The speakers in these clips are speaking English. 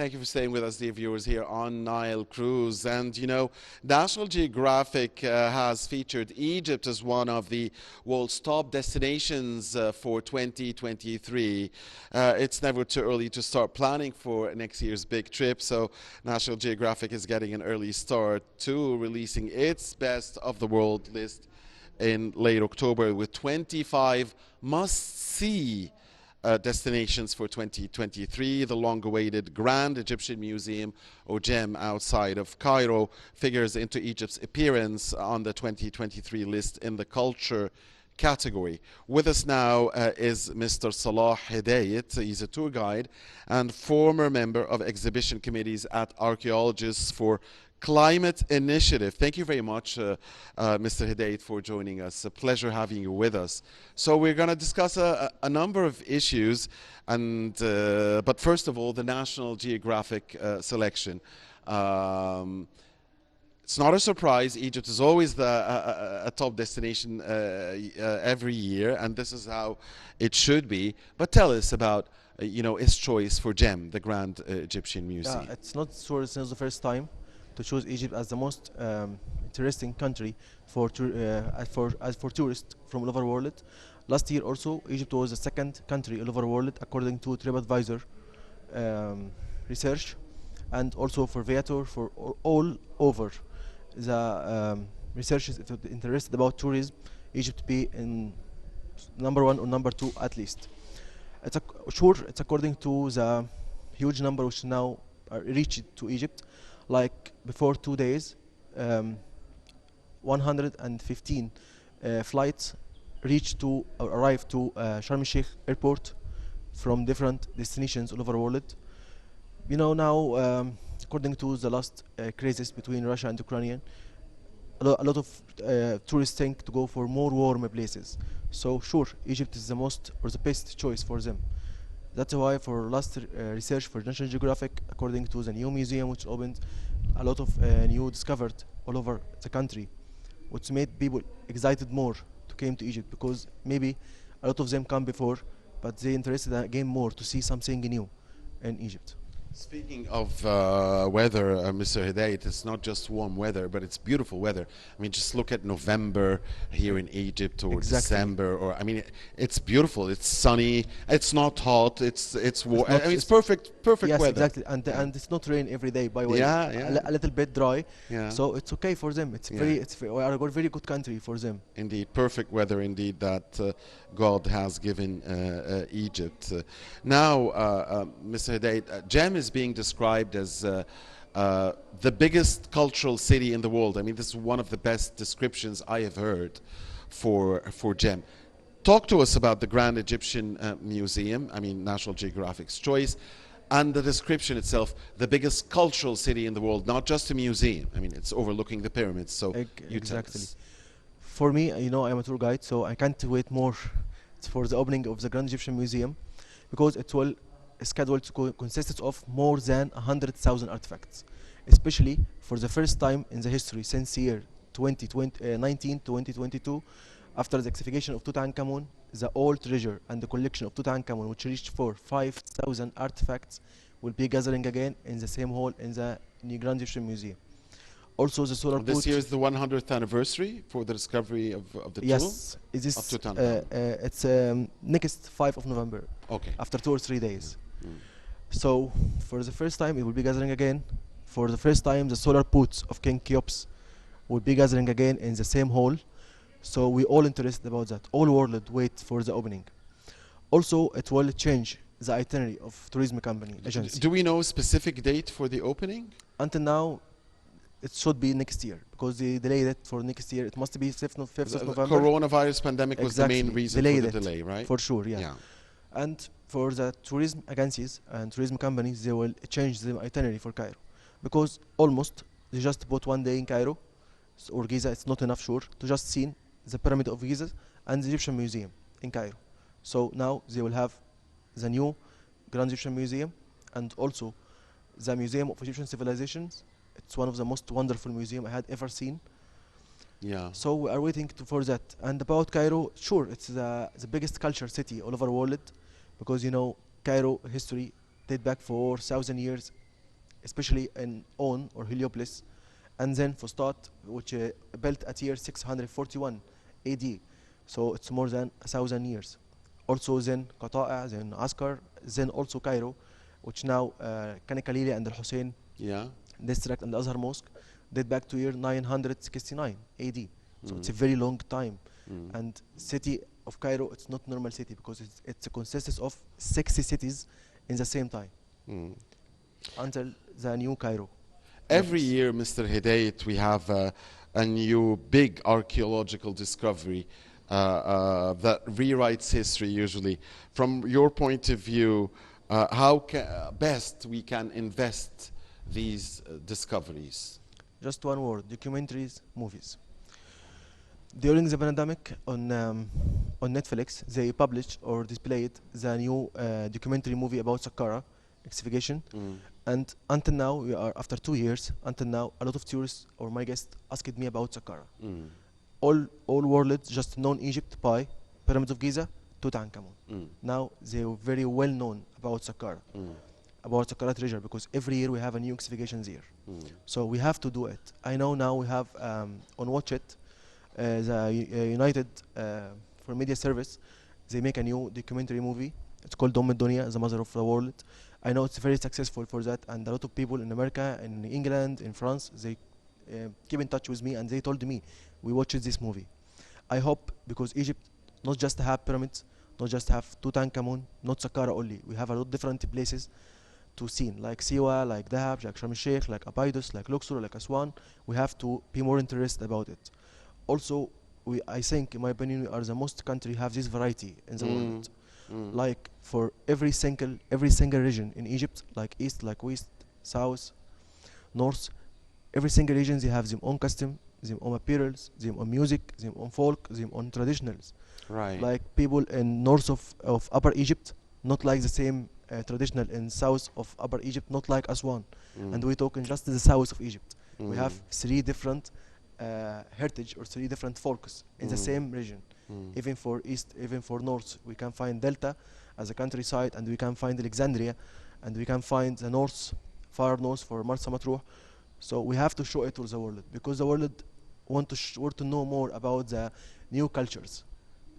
Thank you for staying with us, dear viewers, here on Nile Cruise. And you know, National Geographic has featured Egypt as one of the world's top destinations for 2023. It's never too early to start planning for next year's big trip, so National Geographic is getting an early start to releasing its best of the world list in late October with 25 must-see destinations for 2023. The long-awaited Grand Egyptian Museum, or GEM, outside of Cairo, figures into Egypt's appearance on the 2023 list in the culture category. With us now is Mr. Salah Hadaet. He's a tour guide and former member of exhibition committees at Archaeologists for Climate Initiative. Thank you very much, Mr. Hadaet, for joining us. A pleasure having you with us. So we're going to discuss a number of issues, and but first of all, the National Geographic selection. It's not a surprise. Egypt is always a top destination every year, and this is how it should be. But tell us about its choice for GEM, the Grand Egyptian Museum. Yeah, it's not the first time to choose Egypt as the most interesting country for tourists from all over the world. Last year also, Egypt was the second country all over the world according to TripAdvisor research, and also for Viator, for all over the research is interested about tourism. Egypt be in #1 or #2 at least. It's according to the huge number which now reached to Egypt. Like before 2 days, 115 flights arrived to Sharm el-Sheikh airport from different destinations all over the world. You know, now according to the last crisis between Russia and Ukraine, a lot of tourists think to go for more warm places. So sure, Egypt is the most or the best choice for them. That's why for last research for National Geographic, according to the new museum which opened, a lot of new discovered all over the country, which made people excited more to came to Egypt, because maybe a lot of them come before, but they interested again more to see something new in Egypt. Speaking of weather, Mr. Hadaet, it's not just warm weather, but it's beautiful weather. I mean, just look at November here in Egypt, or December, or I mean, it's beautiful. It's sunny. It's not hot. It's warm. I mean, it's perfect yes, weather. Exactly, and it's not rain every day. By the way, a little bit dry. Yeah. So it's okay for them. It's we are a very good country for them. Indeed, perfect weather indeed that God has given Egypt. Now, Mr. Hadaet, GEM is being described as the biggest cultural city in the world. I mean, this is one of the best descriptions I have heard for GEM. Talk to us about the Grand Egyptian Museum, I mean National Geographic's choice, and the description itself, the biggest cultural city in the world, not just a museum. I mean, it's overlooking the pyramids, so exactly. For me, you know, I'm a tour guide, so I can't wait more for the opening of the Grand Egyptian Museum, because it will scheduled to consist of more than 100,000 artifacts, especially for the first time in the history since year 2022, after the excavation of Tutankhamun. The old treasure and the collection of Tutankhamun, which reached for 5,000 artifacts, will be gathering again in the same hall in the new Grand Egyptian Museum. Also, the solar this year is the 100th anniversary for the discovery of the tomb. Yes, it's next 5 of November. Okay. After 2 or 3 days. So for the first time, it will be gathering again. For the first time, the solar boots of King Cheops will be gathering again in the same hall. So we all interested about that. All world wait for the opening. Also, it will change the itinerary of tourism company agency. Do we know a specific date for the opening? Until now, it should be next year, because they delayed it for next year. It must be 5th of November. The coronavirus pandemic was the main reason for the delay, right? For sure, yeah. And for the tourism agencies and tourism companies, they will change the itinerary for Cairo, because almost they just put 1 day in Cairo or Giza. It's not enough, sure, to just see the pyramid of Giza and the Egyptian Museum in Cairo. So now they will have the new Grand Egyptian Museum and also the Museum of Egyptian Civilizations. It's one of the most wonderful museums I had ever seen. Yeah. So we are waiting for that. And about Cairo, sure, it's the biggest culture city all over the world, because you know Cairo history date back for 1,000 years especially in On or Heliopolis, and then Fustat, which built at year 641 AD. So it's more than 1,000 years. Also then Qata'a, then Askar, then also Cairo, which now Khan Khalili and Al Hussein Yeah. district and the Azhar Mosque date back to year 969 AD. So it's a Mm. very long time. Mm. And city of Cairo, it's not normal city because it consists of 60 cities in the same time Mm. until the new Cairo. Every Yes. year, Mr. Hidayat, we have a new big archaeological discovery that rewrites history usually. From your point of view, how best we can invest these discoveries? Just one word: documentaries, movies. During the pandemic on Netflix, they published or displayed the new documentary movie about Saqqara excavation. Mm. And until now, we are after 2 years. Until now, a lot of tourists or my guests asked me about Saqqara. Mm. All world just known Egypt by Pyramids of Giza, Tutankhamun. Mm. Now they are very well known about Saqqara, Mm. about Saqqara treasure, because every year we have a new excavation there. Mm. So we have to do it. I know now we have on Watch It, the United for Media Service, they make a new documentary movie. It's called Dunya, the Mother of the World. I know it's very successful for that, and a lot of people in America, in England, in France, they keep in touch with me and they told me, we watched this movie. I hope, because Egypt not just have pyramids, not just have Tutankhamun, not Saqqara only. We have a lot of different places to see, like Siwa, like Dahab, like Sharm el-Sheikh, like Abydos, like Luxor, like Aswan. We have to be more interested about it. Also, I think, in my opinion, we are the most country have this variety in the world. Mm. Like for every single region in Egypt, like east, like west, south, north, every single region they have their own custom, their own apparels, their own music, their own folk, their own traditionals. Right. Like people in north of Upper Egypt, not like the same traditional in south of Upper Egypt, not like Aswan. Mm. And we talk in just the south of Egypt. We Mm. have three different heritage or three different folks in the Mm. same region. Mm. Even for east, even for north, we can find Delta as a countryside, and we can find Alexandria, and we can find the north, far north for Marsa Matruh. So we have to show it to the world, because the world want to know more about the new cultures.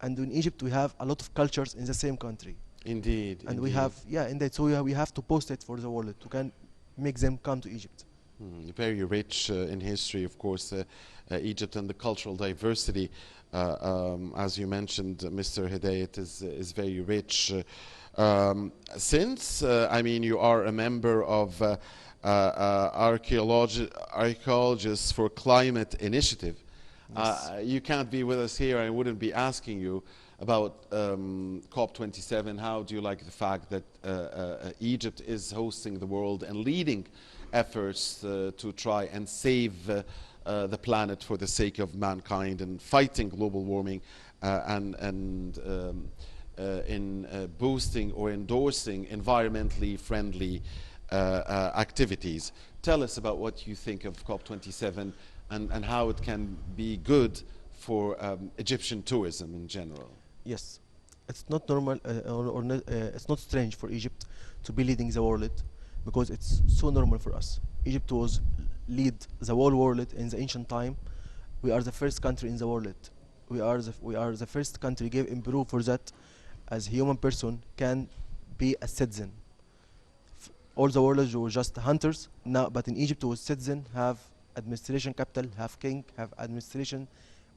And in Egypt, we have a lot of cultures in the same country, Indeed. and we indeed. have indeed. So we have to post it for the world to can make them come to Egypt. Very rich in history, of course, Egypt and the cultural diversity, as you mentioned, Mr. Hidayat, is very rich. Since, I mean, you are a member of Archaeologists for Climate Initiative, Yes. you can't be with us here. I wouldn't be asking you about COP27. How do you like the fact that Egypt is hosting the world and leading efforts to try and save the planet for the sake of mankind and fighting global warming and in boosting or endorsing environmentally friendly activities? Tell us about what you think of COP27 and how it can be good for Egyptian tourism in general. Yes, it's not normal it's not strange for Egypt to be leading the world, because it's so normal for us. Egypt was lead the whole world in the ancient time. We are the first country in the world. We are the first country give improve for that, as human person can be a citizen. All the world were just hunters now, but in Egypt was citizen, have administration capital, have king, have administration,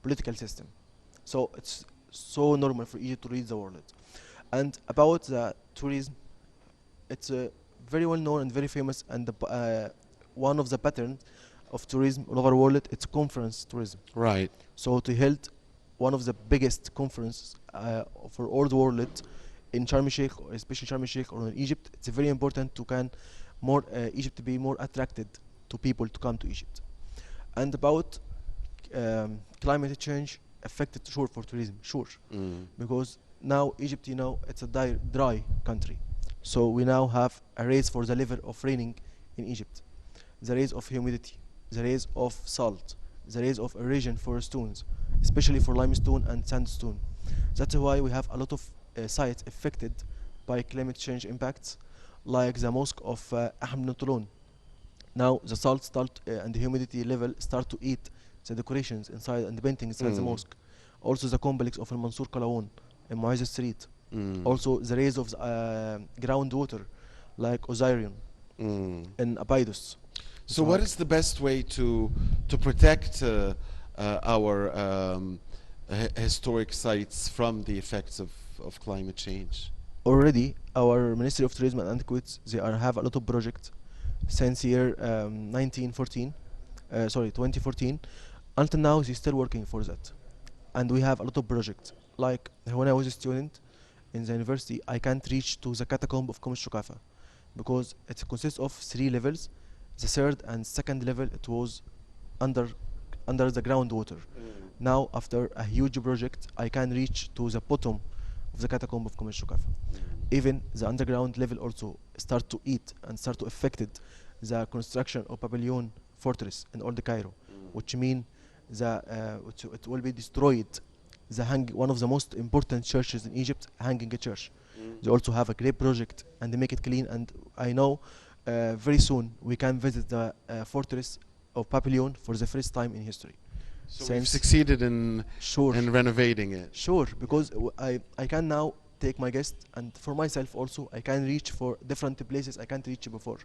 political system. So it's so normal for Egypt to lead the world. And about the tourism, it's very well known and very famous, and one of the patterns of tourism all over the world, it's conference tourism. Right. So to hold one of the biggest conferences for all the world in Sharm el-Sheikh, or especially Sharm el-Sheikh or in Egypt, it's very important to can more Egypt to be more attracted to people to come to Egypt. And about climate change affected sure for tourism, sure, because now Egypt, you know, it's a dry country. So we now have a race for the level of raining in Egypt, the race of humidity, the race of salt, the race of erosion for stones, especially for limestone and sandstone. That's why we have a lot of sites affected by climate change impacts, like the mosque of Ahmed bin Tulun Now the salt start and the humidity level start to eat the decorations inside and the painting inside the mosque. Also the complex of Al-Mansur Qalawun in Muazzez Street. Also the rays of the, groundwater like Osirion in Abydos. So what is the best way to protect our historic sites from the effects of climate change? Already our Ministry of Tourism and Antiquities, they have a lot of projects since year 2014 until now. They're still working for that, and we have a lot of projects. Like when I was a student in the university, I can't reach to the catacomb of Qom Shukafa because it consists of 3 levels. The third and second level, it was under the groundwater. Now after a huge project, I can reach to the bottom of the catacomb of Qom Shukafa. Even the underground level also start to eat and start to affect the construction of Babylon fortress in old Cairo, which mean it will be destroyed. One of the most important churches in Egypt, hanging a church. They also have a great project and they make it clean, and I know very soon we can visit the fortress of Babylon for the first time in history. So we've succeeded in renovating it. Sure, because I can now take my guests, and for myself also I can reach for different places I can't reach before.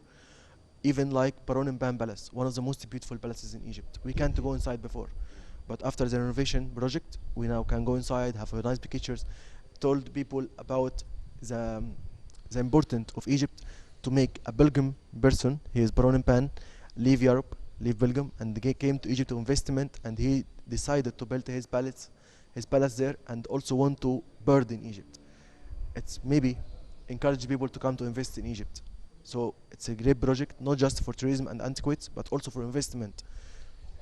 Even like Baron Ban Palace, one of the most beautiful palaces in Egypt. We can't go inside before, but after the renovation project, we now can go inside, have a nice pictures, told people about the importance of Egypt to make a Belgium person. He is Baron Ban, leave Europe, leave Belgium, and he came to Egypt to investment, and he decided to build his palace there, and also want to bird in Egypt. It's maybe encourage people to come to invest in Egypt. So it's a great project, not just for tourism and antiquities, but also for investment,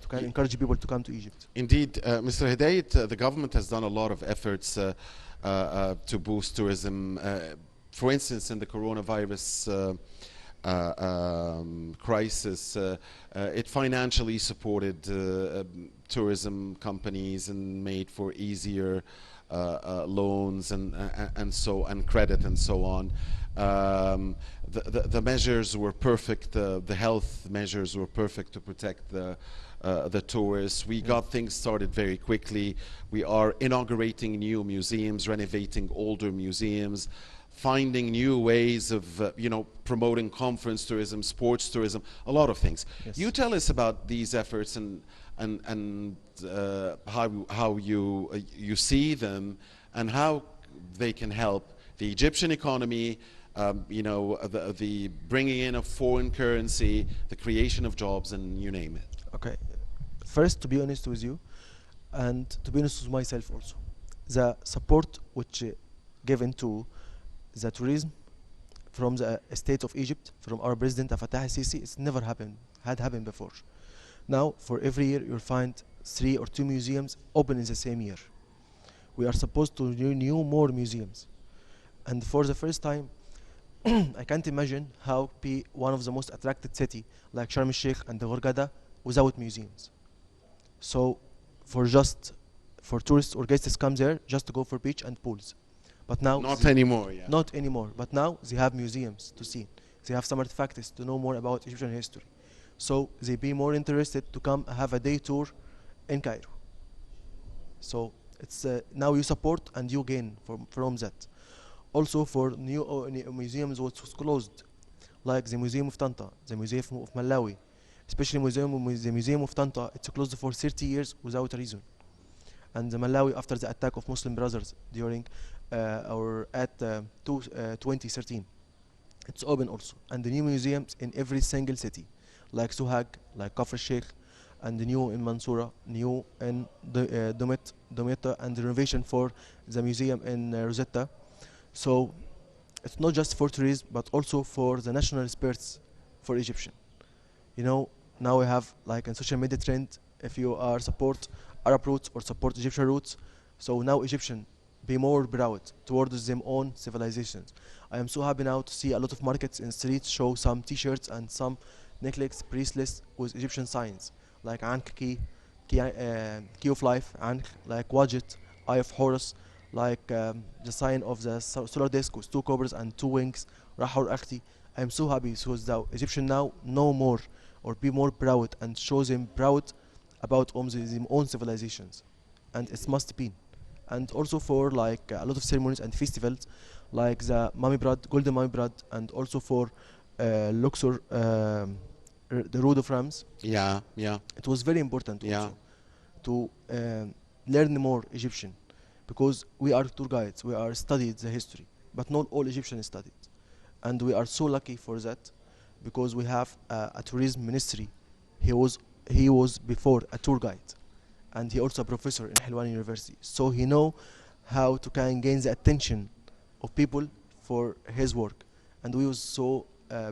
to kind of encourage people to come to Egypt. Indeed, Mr. Hadaet, the government has done a lot of efforts to boost tourism. For instance, in the coronavirus crisis, it financially supported tourism companies and made for easier loans and credit and so on. The measures were perfect. The health measures were perfect to protect the tourists. We got things started very quickly. We are inaugurating new museums, renovating older museums, finding new ways of promoting conference tourism, sports tourism, a lot of things. Yes. You tell us about these efforts and how you see them and how they can help the Egyptian economy, the bringing in of foreign currency, the creation of jobs, and you name it. Okay, first, to be honest with you, and to be honest with myself also, the support which given to the tourism from the state of Egypt, from our president Fattah al-Sisi, it's never had happened before. Now, for every year, you'll find 3 or 2 museums open in the same year. We are supposed to renew more museums, and for the first time, I can't imagine how be one of the most attracted city like Sharm el-Sheikh and the Hurghada without museums. So, for tourists or guests come there just to go for beach and pools. But now not anymore. Yeah. Not anymore. But now they have museums to see. They have some artifacts to know more about Egyptian history. So they be more interested to come have a day tour in Cairo. So it's now you support and you gain from that. Also for new museums which was closed, like the Museum of Tanta, the Museum of Malawi, especially the Museum of Tanta, it's closed for 30 years without a reason. And the Malawi, after the attack of Muslim brothers during 2013, it's open also. And the new museums in every single city, like Suhag, like Kafr Sheikh, and the new in Mansoura, new in Dometa, and the renovation for the museum in Rosetta. So it's not just for tourism, but also for the national spirits for Egyptian. Now we have like a social media trend, if you are support Arab roots or support Egyptian roots, so now Egyptian be more proud towards their own civilizations. I am so happy now to see a lot of markets in streets show some t-shirts and some necklaces, bracelets with Egyptian signs, like Ankh key of life, Ankh, like Wadjet, Eye of Horus, like the sign of the solar disk with 2 cobras and 2 wings, Rahur Akhti, I'm so happy because the Egyptian now know more or be more proud and show them proud about their own civilizations, and it must be. And also for like a lot of ceremonies and festivals, like the Mummy Bread, Golden Mummy Bread, and also for Luxor, the Road of Rams. Yeah, yeah, It was very important yeah. also to learn more Egyptian, because we are tour guides, we are studied the history, but not all Egyptian studied, and we are so lucky for that, because we have a tourism ministry. He was before a tour guide, and he also a professor in Helwan University, so he know how to kind gain the attention of people for his work, and we was so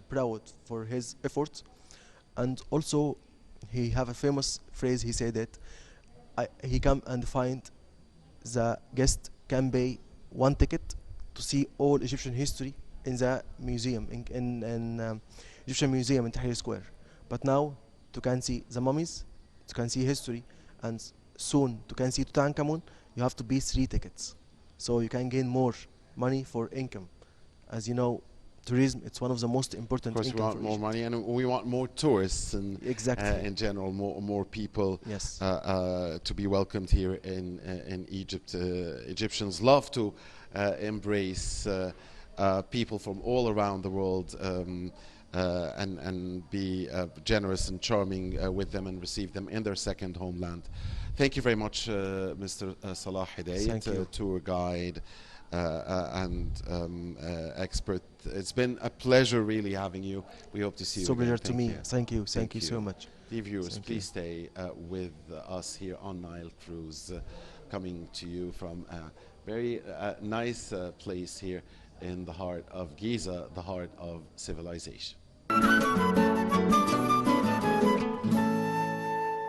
proud for his efforts. And also he have a famous phrase. He said that he come and find the guest can pay one ticket to see all Egyptian history in the museum in Egyptian museum in Tahrir Square. But now to can see the mummies, to can see history, and soon to can see Tutankhamun, you have to pay 3 tickets. So you can gain more money for income. As you know, tourism it's one of the most Of important course, we income want for more Egypt. money, and we want more tourists, and Exactly. in general, more people Yes. to be welcomed here in Egypt. Egyptians love to embrace people from all around the world, and be generous and charming with them and receive them in their second homeland. Thank you very much, Mr. Salah Thank Hadaet, you. tour guide and expert. It's been a pleasure really having you. We hope to see you So again. pleasure to Thank me. you. Thank you. Thank you Thank so you. much. Dear viewers, Thank you. please stay with us here on Nile Cruise, coming to you from a very nice place here in the heart of Giza, the heart of civilization.